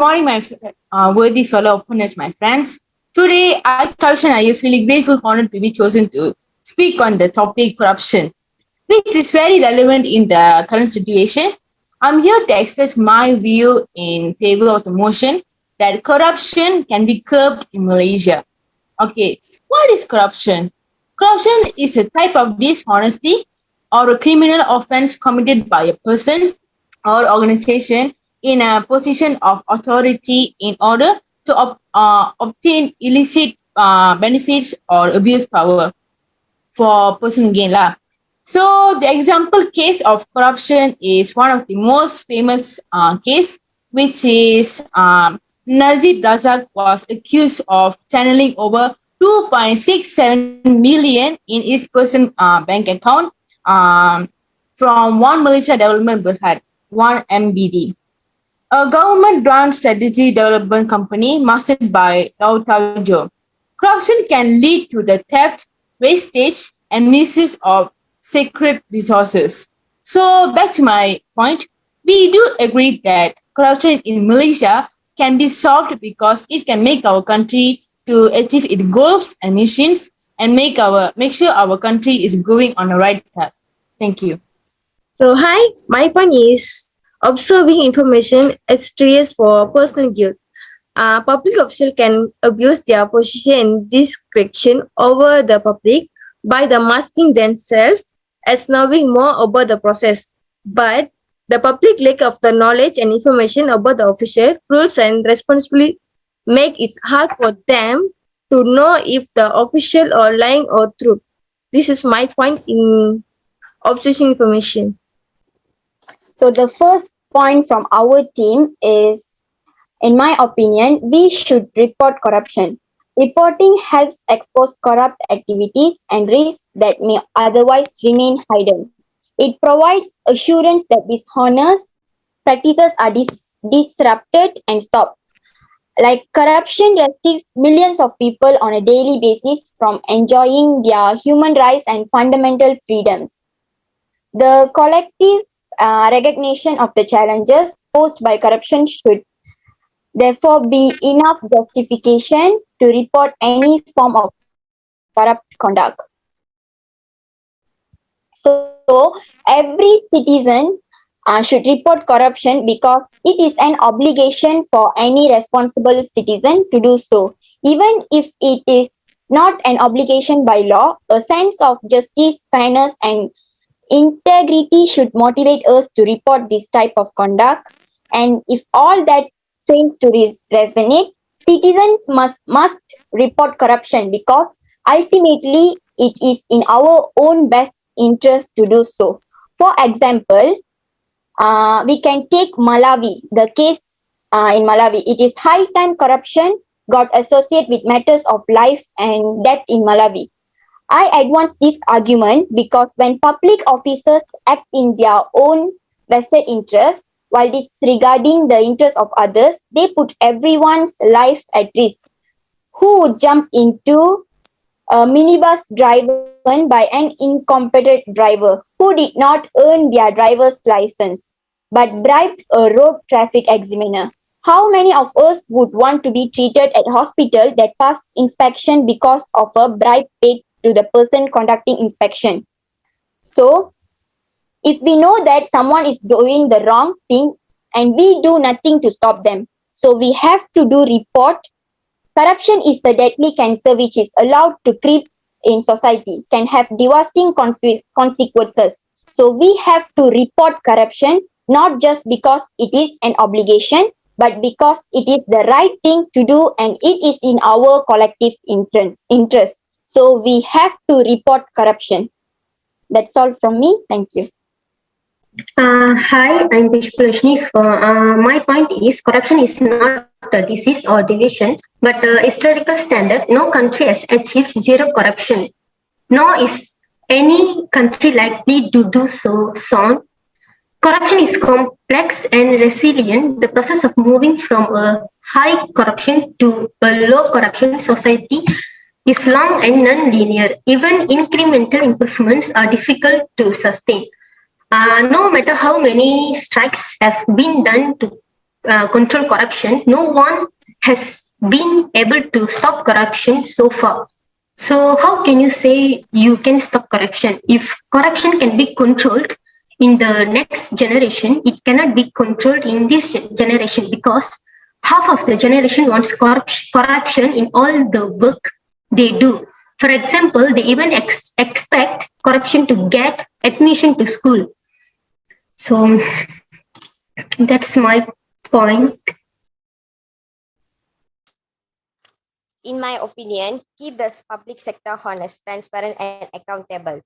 morning, my worthy fellow opponents, my friends. Today, I, Kaushan, I feel grateful, honored to be chosen to speak on the topic corruption, which is very relevant in the current situation. I'm here to express my view in favor of the motion that corruption can be curbed in Malaysia. Okay, what is corruption? Corruption is a type of dishonesty or a criminal offense committed by a person or organization in a position of authority in order to obtain illicit benefits or abuse power for personal gain lah. So the example case of corruption is one of the most famous case, which is Najib Razak was accused of channeling over 2.67 million in his personal bank account from One Malaysia Development Berhad, 1MBD, a government-run strategy development company mastered by Lau Tao. Corruption can lead to the theft, wastage, and misuse of sacred resources. So back to my point, we do agree that corruption in Malaysia can be solved because it can make our country to achieve its goals and missions and make sure our country is going on the right path. Thank you. So hi, my point is observing information extraneous for personal use. Public officials can abuse their position and discretion over the public by the masking themselves as knowing more about the process. But the public lack of the knowledge and information about the official rules and responsibility make it hard for them to know if the official are lying or truth. This is my point in obsessing information. So the first point from our team is, in my opinion, we should report corruption. Reporting helps expose corrupt activities and risks that may otherwise remain hidden. It provides assurance that dishonest practices are disrupted and stopped. Like corruption restricts millions of people on a daily basis from enjoying their human rights and fundamental freedoms. The collective recognition of the challenges posed by corruption should therefore be enough justification to report any form of corrupt conduct. So, every citizen should report corruption because it is an obligation for any responsible citizen to do so. Even if it is not an obligation by law, a sense of justice, fairness, and integrity should motivate us to report this type of conduct. And if all that fails to resonate, citizens must report corruption because ultimately it is in our own best interest to do so. For example, we can take Malawi, the case in Malawi. It is high time corruption got associated with matters of life and death in Malawi. I advance this argument because when public officers act in their own vested interest while disregarding the interests of others, they put everyone's life at risk. Who would jump into a minibus driven by an incompetent driver who did not earn their driver's license but bribed a road traffic examiner? How many of us would want to be treated at hospital that passed inspection because of a bribe paid to the person conducting inspection? So, if we know that someone is doing the wrong thing and we do nothing to stop them, so we have to do report. Corruption is a deadly cancer which is allowed to creep in society, can have devastating consequences. So we have to report corruption not just because it is an obligation, but because it is the right thing to do and it is in our collective interest. So we have to report corruption. That's all from me. Thank you. Hi, I'm Pushpalashni. My point is corruption is not a disease or division, but a historical standard. No country has achieved zero corruption, nor is any country likely to do so soon. Corruption is complex and resilient. The process of moving from a high corruption to a low corruption society is long and non-linear. Even incremental improvements are difficult to sustain. No matter how many strikes have been done to control corruption, no one has been able to stop corruption so far. So how can you say you can stop corruption? If corruption can be controlled in the next generation, it cannot be controlled in this generation because half of the generation wants corruption in all the work they do. For example, they even expect corruption to get admission to school. So that's my point. In my opinion, keep the public sector honest, transparent, and accountable.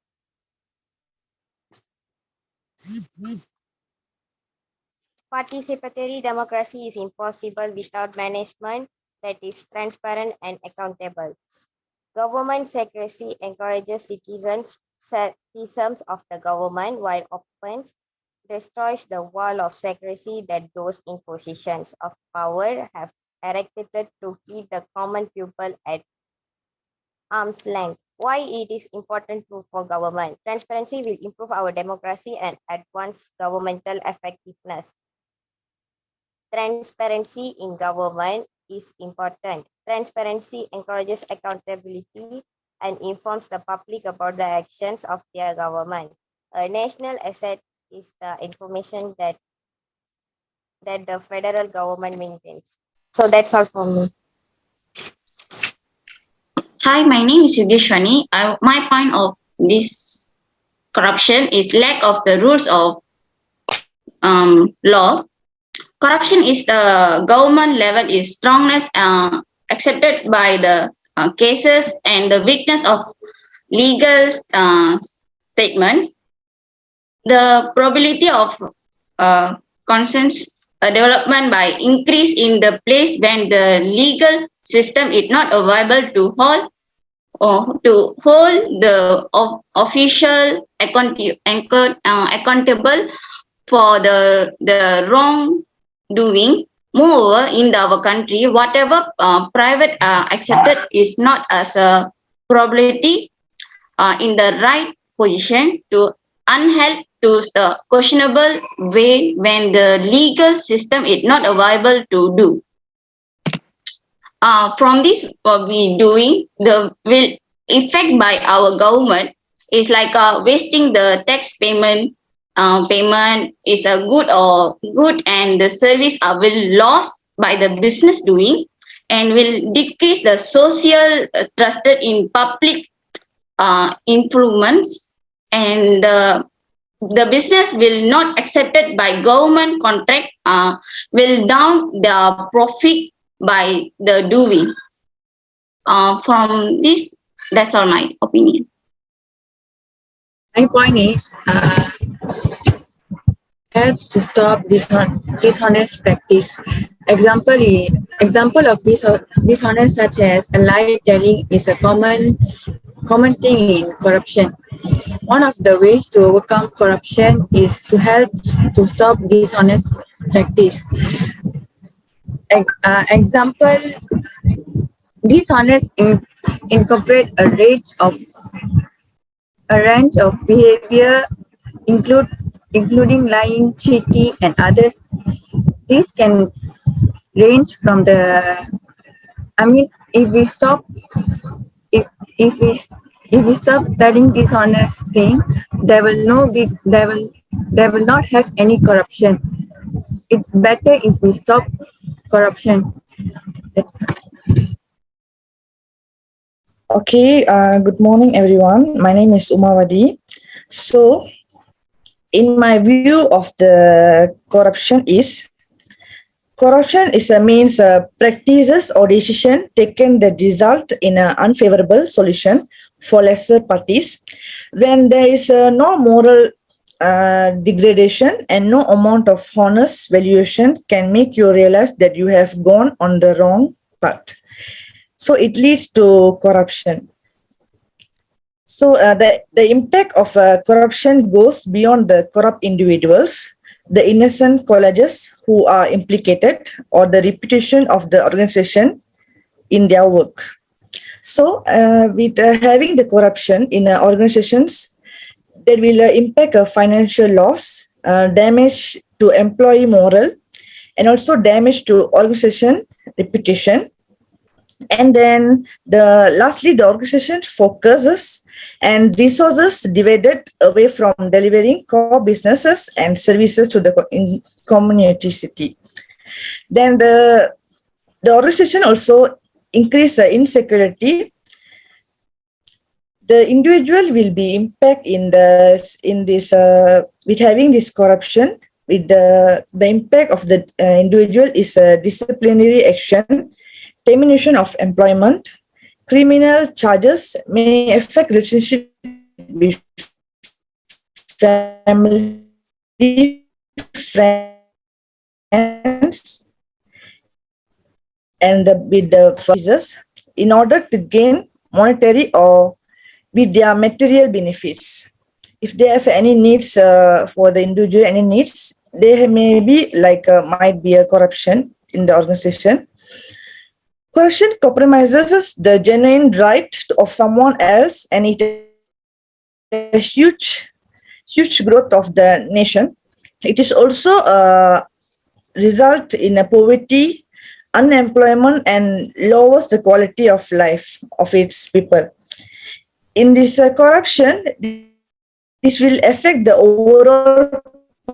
Participatory democracy is impossible without management that is transparent and accountable. Government secrecy encourages citizens' criticisms of the government, while opens destroys the wall of secrecy that those in positions of power have erected to keep the common people at arm's length. Why it is important for government? Transparency will improve our democracy and advance governmental effectiveness. Transparency in government is important. Transparency encourages accountability and informs the public about the actions of their government. A national asset is the information that the federal government maintains. So that's all from me. Hi, my name is Yudhishwani. My point of this corruption is lack of the rules of law. Corruption is the government level is strongness accepted by the cases and the weakness of legal statement. The probability of consent development by increase in the place when the legal system is not available to hold the official accountable for the wrongdoing. Moreover, in our country, whatever private accepted is not as a probability in the right position to unhelp to the questionable way when the legal system is not available to do. From this, what we doing, the will effect by our government is like wasting the tax payment. Payment is a good and the service will lost by the business doing and will decrease the social trusted in public improvements, and the business will not accepted by government contract will down the profit by the doing. From this, that's all my opinion. My point is helps to stop dishonest practice. Example of dishonest such as a lie telling is a common thing in corruption. One of the ways to overcome corruption is to help to stop dishonest practice. Example, dishonest incorporate a range of behavior including lying, cheating, and others. This can range from if we stop telling dishonest thing, there will not have any corruption. It's better if we stop corruption. Okay, good morning everyone. My name is Umawadi. So, in my view of the corruption is a means practices or decision taken that result in an unfavorable solution for lesser parties when there is no moral degradation and no amount of honest valuation can make you realize that you have gone on the wrong path. So it leads to corruption. So the impact of corruption goes beyond the corrupt individuals, the innocent colleges who are implicated, or the reputation of the organization in their work. So with having the corruption in organizations, that will impact a financial loss, damage to employee morale, and also damage to organization reputation. And then lastly, the organization focuses and resources divided away from delivering core businesses and services to the community city. Then the organization also increase the insecurity. The individual will be impact in this with having this corruption. With the impact of the individual is a disciplinary action, termination of employment, criminal charges may affect relationship with family, friends, and with the users in order to gain monetary or with their material benefits. If they have any needs for the individual, any needs, there may be might be a corruption in the organization. Corruption compromises the genuine right of someone else, and it a huge growth of the nation. It is also result in a poverty, unemployment, and lowers the quality of life of its people. In this corruption, this will affect the overall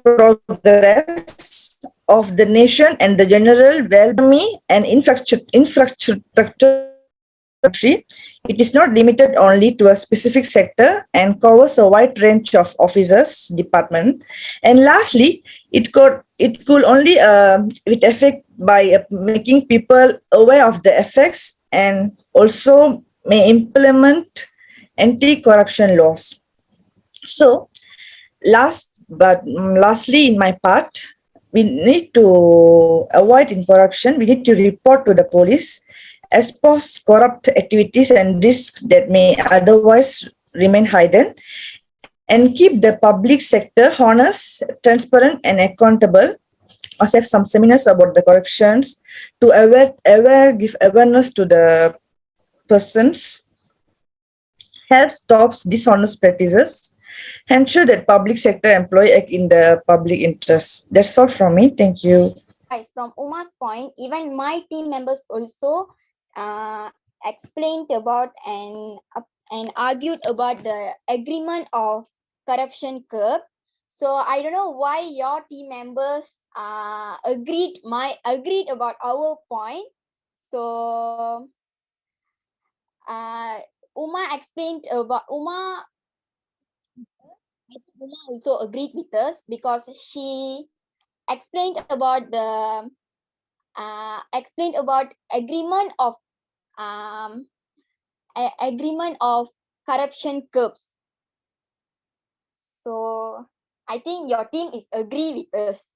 progress of the nation and the general well-being and infrastructure. It is not limited only to a specific sector and covers a wide range of officers, department. And lastly, it could only it affect by making people aware of the effects and also may implement anti-corruption laws. So, lastly, in my part, we need to avoid corruption. We need to report to the police, expose corrupt activities and risks that may otherwise remain hidden, and keep the public sector honest, transparent, and accountable. Also have some seminars about the corruptions to give awareness to the persons, help stops dishonest practices, ensure that public sector employee act in the public interest. That's all from me. Thank you. Guys, from Uma's point, even my team members also explained about and argued about the agreement of corruption curb. So I don't know why your team members agreed about our point. So Uma also agreed with us because she explained about the agreement of corruption curbs. So I think your team is agree with us.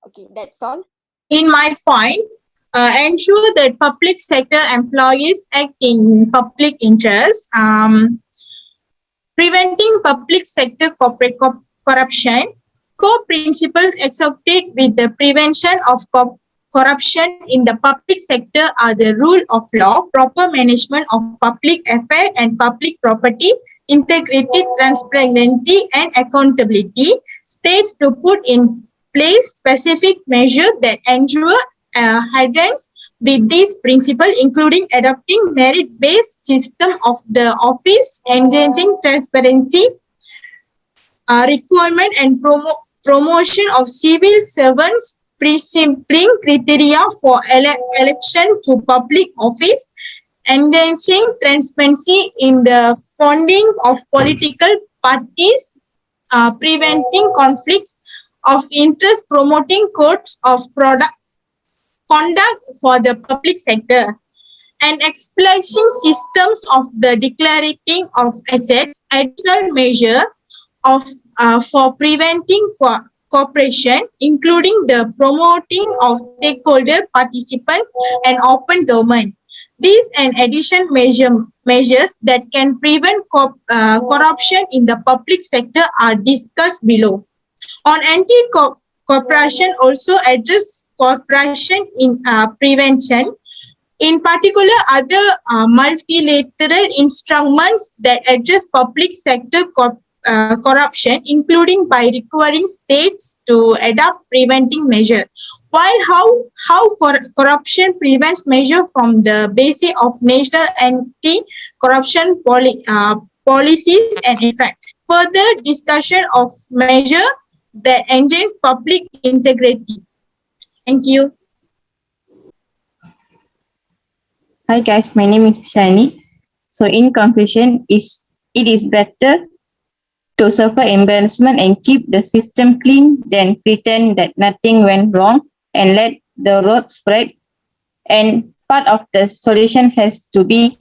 Okay, that's all. In my point, ensure that public sector employees act in public interest, preventing public sector corporate corruption. Core principles exalted with the prevention of corruption in the public sector are the rule of law, proper management of public affairs and public property, integrity, transparency, and accountability. States to put in place specific measures that ensure adherence with these principles, including adopting merit-based system of the office, enhancing transparency, requirement and promotion of civil servants, pre-simpling criteria for election to public office, enhancing transparency in the funding of political parties, preventing conflicts of interest, promoting codes of conduct for the public sector, and establishing systems of the declaring of assets, additional measure of for preventing cooperation, including the promoting of stakeholder participants and open government. These and additional measures that can prevent corruption in the public sector are discussed below. On anti-corruption, also address corruption in prevention. In particular, other multilateral instruments that address public sector corruption, including by requiring states to adopt preventing measures. While how corruption prevents measure from the basis of national anti-corruption policies and effects. Further discussion of measure that enhance public integrity. Thank you. Hi guys, my name is Shani. So in conclusion, it is better to suffer embarrassment and keep the system clean than pretend that nothing went wrong and let the road spread. And part of the solution has to be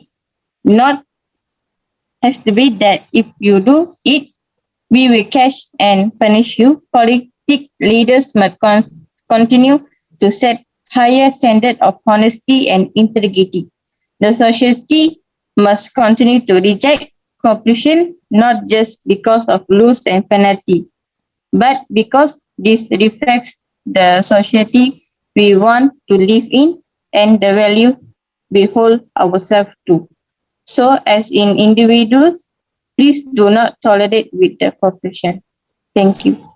that if you do it, we will catch and punish you. Politic leaders must continue to set higher standard of honesty and integrity. The society must continue to reject corruption, not just because of rules and penalty, but because this reflects the society we want to live in and the value we hold ourselves to. So as in individuals, please do not tolerate with the corruption. Thank you.